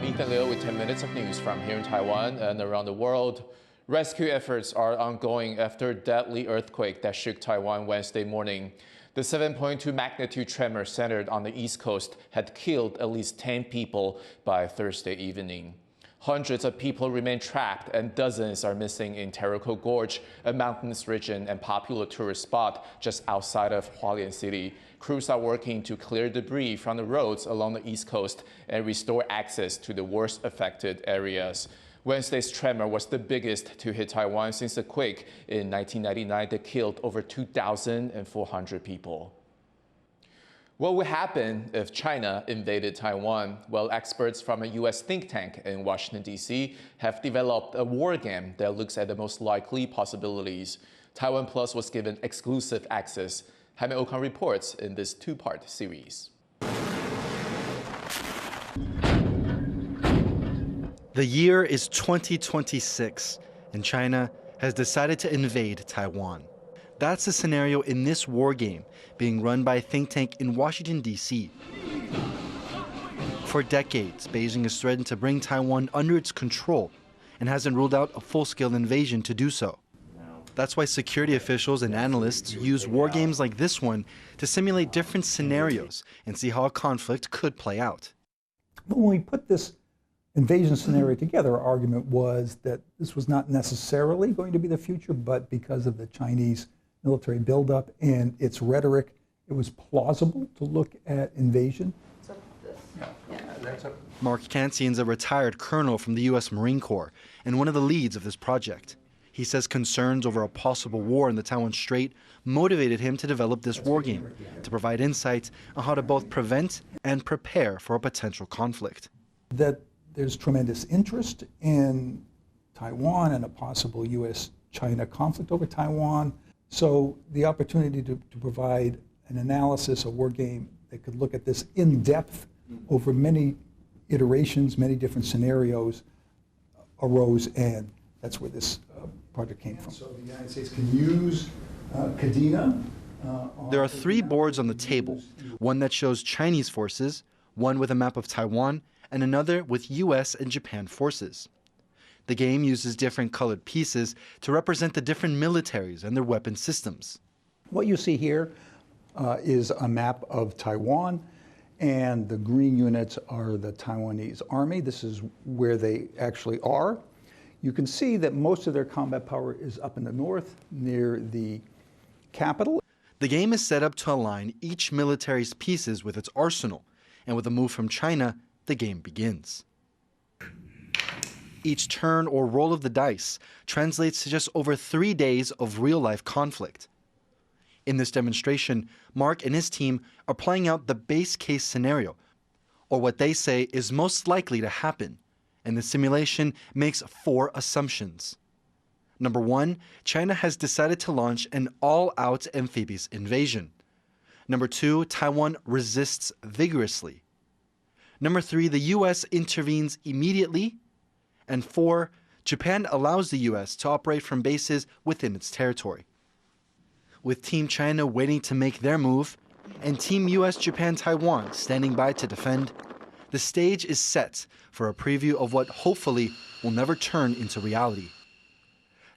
I'm Ethan Liu with 10 minutes of news from here in Taiwan and around the world. Rescue efforts are ongoing after a deadly earthquake that shook Taiwan Wednesday morning. The 7.2 magnitude tremor centered on the east coast had killed at least 10 people by Thursday evening. Hundreds of people remain trapped and dozens are missing in Taroko Gorge, a mountainous region and popular tourist spot just outside of Hualien City. Crews are working to clear debris from the roads along the east coast and restore access to the worst affected areas. Wednesday's tremor was the biggest to hit Taiwan since the quake in 1999 that killed over 2,400 people. What would happen if China invaded Taiwan? Well, experts from a U.S. think tank in Washington, D.C. have developed a war game that looks at the most likely possibilities. TaiwanPlus was given exclusive access. Jaime Okan reports in this two-part series. The year is 2026, and China has decided to invade Taiwan. That's the scenario in this war game being run by a think tank in Washington, D.C. For decades, Beijing has threatened to bring Taiwan under its control and hasn't ruled out a full-scale invasion to do so. That's why security officials and analysts use war games like this one to simulate different scenarios and see how a conflict could play out. But when we put this invasion scenario together, our argument was that this was not necessarily going to be the future, but because of the Chinese military buildup and its rhetoric, it was plausible to look at invasion. Mark Kansian's a retired colonel from the U.S. Marine Corps and one of the leads of this project. He says concerns over a possible war in the Taiwan Strait motivated him to develop this war game to provide insight on how to both prevent and prepare for a potential conflict. That there's tremendous interest in Taiwan and a possible U.S.-China conflict over Taiwan. So the opportunity to provide an analysis, a war game that could look at this in depth over many iterations, many different scenarios arose, and that's where this project came from. So the United States can use Kadena. There are 3 boards on the table, one that shows Chinese forces, one with a map of Taiwan, and another with U.S. and Japan forces. The game uses different colored pieces to represent the different militaries and their weapon systems. What you see here is a map of Taiwan, and the green units are the Taiwanese army. This is where they actually are. You can see that most of their combat power is up in the north, near the capital. The game is set up to align each military's pieces with its arsenal, and with a move from China, the game begins. Each turn or roll of the dice translates to just over 3 days of real-life conflict. In this demonstration, Mark and his team are playing out the base case scenario, or what they say is most likely to happen, and the simulation makes 4 assumptions. Number 1, China has decided to launch an all-out amphibious invasion. Number 2, Taiwan resists vigorously. Number 3, the U.S. intervenes immediately. And 4, Japan allows the U.S. to operate from bases within its territory. With Team China waiting to make their move, and Team U.S., Japan, Taiwan standing by to defend, the stage is set for a preview of what hopefully will never turn into reality.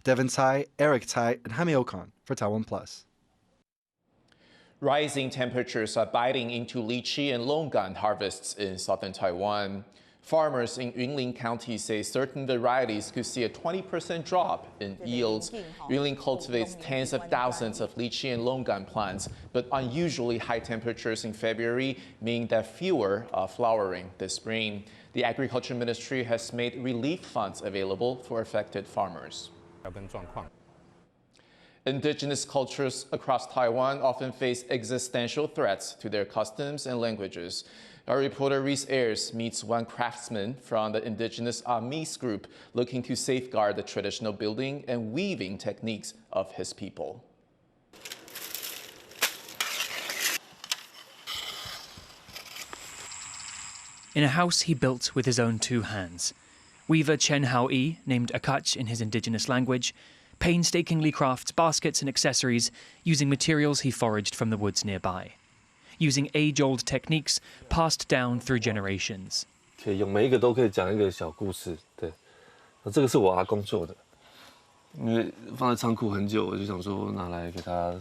Devin Tai, Eric Tai, and Jaime Okan for TaiwanPlus. Rising temperatures are biting into lychee and longan harvests in southern Taiwan. Farmers in Yunlin County say certain varieties could see a 20% drop in yields. Yunlin cultivates tens of thousands of lychee and longan plants, but unusually high temperatures in February mean that fewer are flowering this spring. The Agriculture Ministry has made relief funds available for affected farmers. Indigenous cultures across Taiwan often face existential threats to their customs and languages. Our reporter Reese Ayers meets one craftsman from the Indigenous Amis group looking to safeguard the traditional building and weaving techniques of his people. In a house he built with his own 2 hands, weaver Chen Hao-yi, named Akach in his indigenous language, painstakingly crafts baskets and accessories using materials he foraged from the woods nearby, using age-old techniques passed down through generations. 可以用，每一个都可以讲一个小故事。对，这个是我阿公做的，因为放在仓库很久，我就想说拿来给他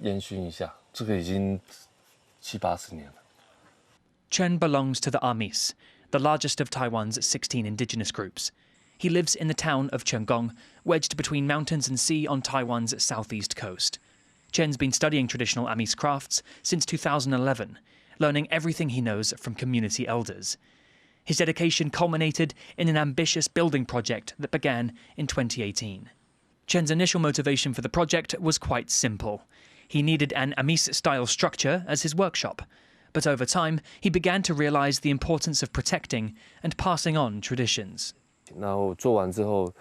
烟熏一下。这个已经70-80年了。Chen belongs to the Amis, the largest of Taiwan's 16 indigenous groups. He lives in the town of Chenggong, wedged between mountains and sea on Taiwan's southeast coast. Chen's been studying traditional Amis crafts since 2011, learning everything he knows from community elders. His dedication culminated in an ambitious building project that began in 2018. Chen's initial motivation for the project was quite simple. He needed an Amis-style structure as his workshop. But over time, he began to realize the importance of protecting and passing on traditions. 然后做完之后，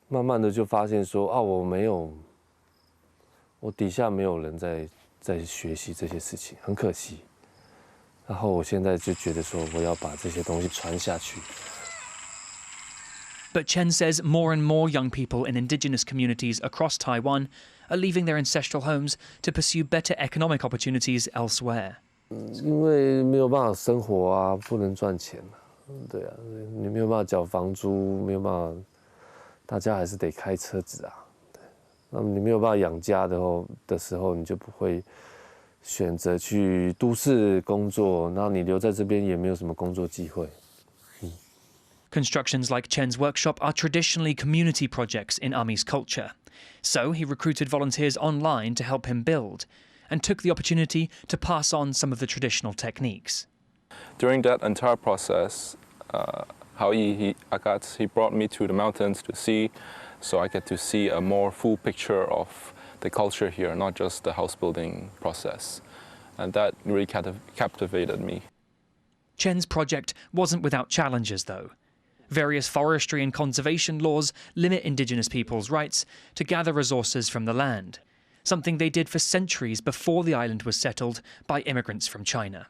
慢慢的就发现说啊，我底下没有人在学习这些事情，很可惜。然后我现在就觉得说，我要把这些东西传下去。But Chen says more and more young people in indigenous communities across Taiwan are leaving their ancestral homes to pursue better economic opportunities elsewhere. 因为没有办法生活啊，不能赚钱啊，对啊，你没有办法缴房租，没有办法，大家还是得开车子啊。对，那么你没有办法养家的时候，你就不会选择去都市工作，然后你留在这边也没有什么工作机会。Constructions like Chen's workshop are traditionally community projects in Amis culture. So he recruited volunteers online to help him build, and took the opportunity to pass on some of the traditional techniques. During that entire process, he brought me to the mountains to see, so I get to see a more full picture of the culture here, not just the house building process. And that really captivated me. Chen's project wasn't without challenges, though. Various forestry and conservation laws limit indigenous people's rights to gather resources from the land, something they did for centuries before the island was settled by immigrants from China.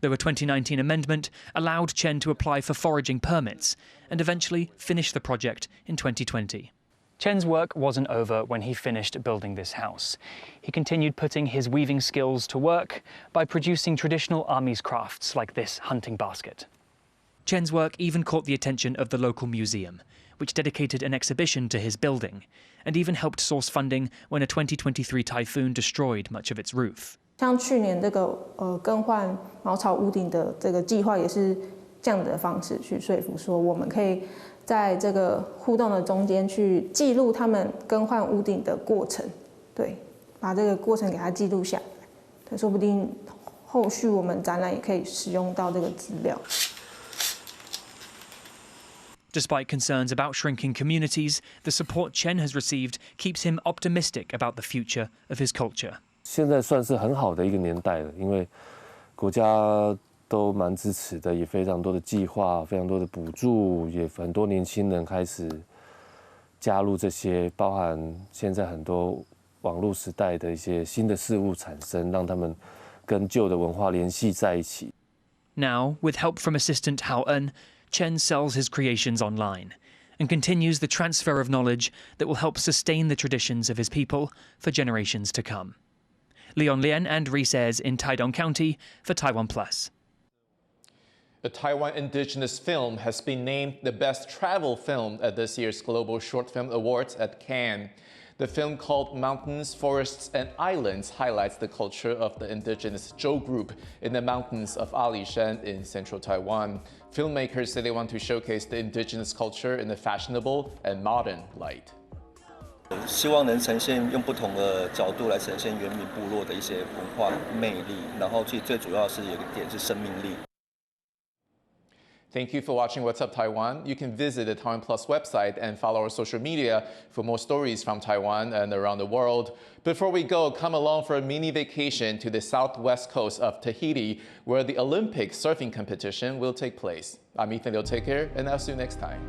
Though a 2019 amendment allowed Chen to apply for foraging permits and eventually finish the project in 2020. Chen's work wasn't over when he finished building this house. He continued putting his weaving skills to work by producing traditional Amis crafts like this hunting basket. Chen's work even caught the attention of the local museum, which dedicated an exhibition to his building, and even helped source funding when a 2023 typhoon destroyed much of its roof. 像去年这个更换茅草屋顶的这个计划，也是这样的方式去说服说，我们可以在这个互动的中间去记录他们更换屋顶的过程，对，把这个过程给它记录下来，对，说不定后续我们展览也可以使用到这个资料。Despite concerns about shrinking communities, the support Chen has received keeps him optimistic about the future of his culture. 现在算是很好的一个年代了，因为国家都蛮支持的，也非常多的计划，非常多的补助，也很多年轻人开始加入这些，包含现在很多网络时代的一些新的事物产生，让他们跟旧的文化联系在一起。Now, with help from assistant Hualien, Chen sells his creations online and continues the transfer of knowledge that will help sustain the traditions of his people for generations to come. Longan and Lychee in Taidong County for TaiwanPlus. The Taiwan Indigenous film has been named the best travel film at this year's Global Short Film Awards at Cannes. The film, called Mountains, Forests and Islands, highlights the culture of the indigenous Tsou group in the mountains of Lychee in central Taiwan. Filmmakers say they want to showcase the indigenous culture in a fashionable and modern light. 希望能呈现用不同的角度来呈现原民部落的一些文化魅力，然后最主要是有一个点是生命力。Thank you for watching What's Up Taiwan. You can visit the TaiwanPlus website and follow our social media for more stories from Taiwan and around the world. Before we go, come along for a mini vacation to the southwest coast of Tahiti, where the Olympic surfing competition will take place. I'm Ethan. Take care, and I'll see you next time.